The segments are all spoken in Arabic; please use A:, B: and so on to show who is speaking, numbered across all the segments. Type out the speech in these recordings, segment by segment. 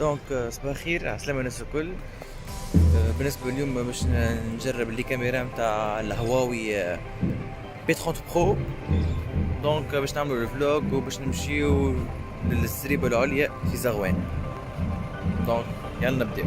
A: دونك صباح الخير، عسلامة الناس الكل. بالنسبة اليوم باش نجرب اللي كاميرا نتاع الهواوي بي 30 برو. دونك باش نعملو الفلوج وباش نمشيو للزريبة العليا في زغوان. دونك يلا نبداو.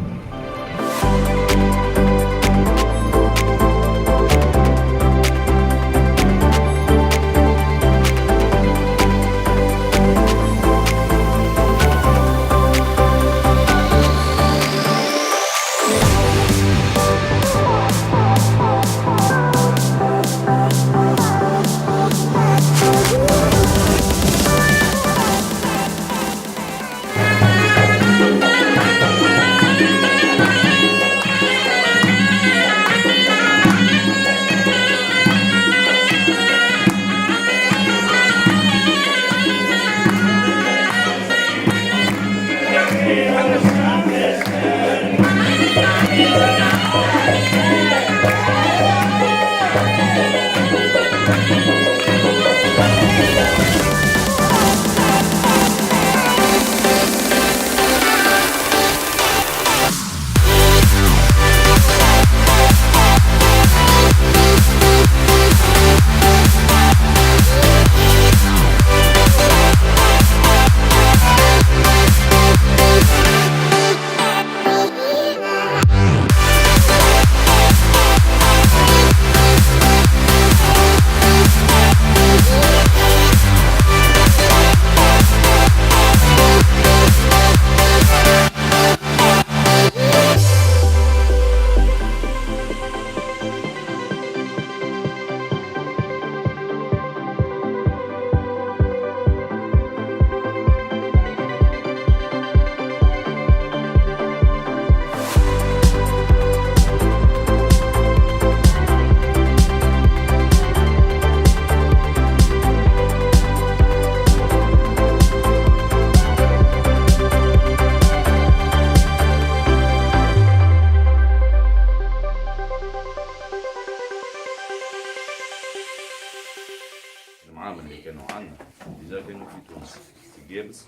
B: المعامل اللي كانوا عندنا ديجا كانوا في تونس، في جابس،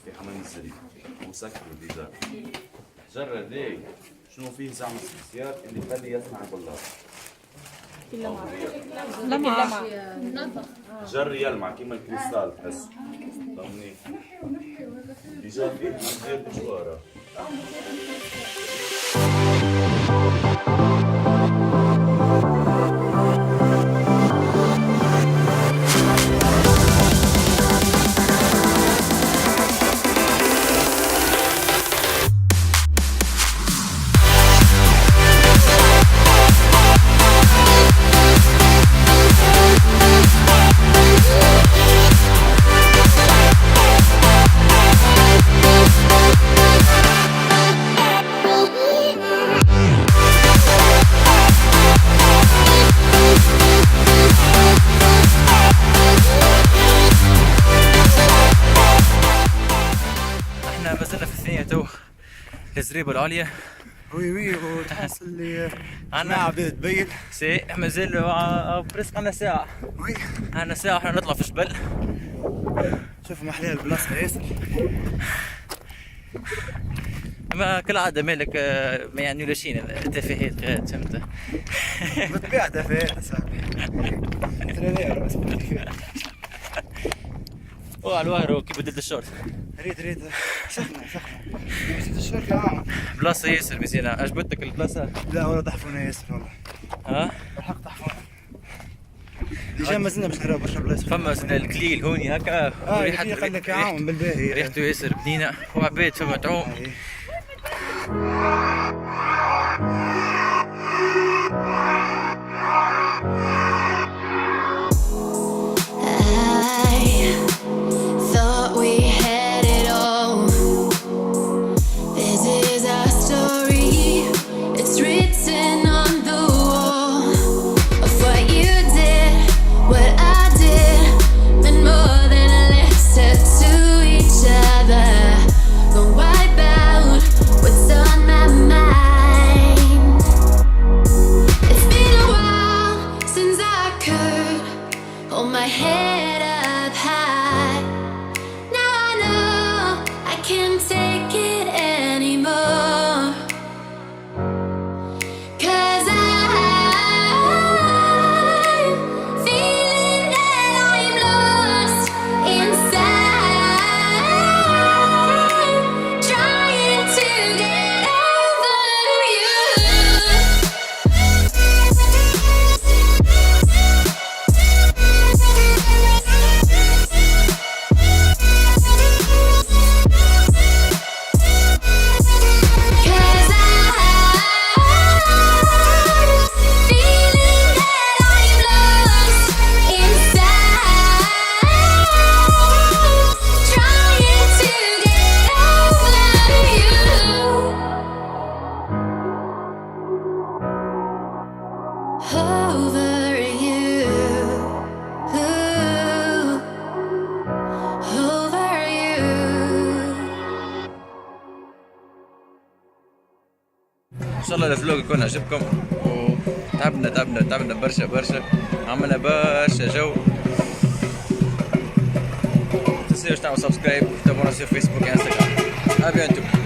B: في حمام الزريب، وسكروا ديجا. الحجر هذايا شنو فيه زعما سبيسيال اللي يخلي يصنع بالله؟
C: لمعة
B: حجر يلمع كيما الكريستال تحس. فهمني؟ ديجا فيه حجر مشوارة.
A: ما زلنا في الثانية تو الزريبة العليا.
D: وي وتحس اللي عنا بدات تبين
A: سي مازال بريسك عندنا ساعة.
D: وي
A: عندنا ساعة وحنا نطلع في الجبل.
D: شوف محليها البلاصة ياسر.
A: ما كالعادة مالك ما يعني ولا شيء تفاهات غاد فهمت.
D: بالطبيعة تفاهات اصاحبي.
A: وعلى الوهر كي بدلت الشورت.
D: ريت سخنة نسيت الشركة عام.
A: بلاصة ياسر مزيانة. عجبتك البلاصة؟
D: لا والله طحفونا ياسر والله.
A: ها؟
D: بالحق طحفونا. ديجا مازلنا باش نراو برشا بلايص.
A: فما الكليل هوني هكا.
D: قال لك عام بالباهي.
A: ريحته ياسر بنينة وعباد فما تعوم.
E: can take it
A: الله الفلوق يكون عجبكم، وتعبنا برشا، عملنا برشا جو. تنسيوش تعملوا سبسكرايب وتابعونا في فيسبوك وانستغرام. ابيانتو.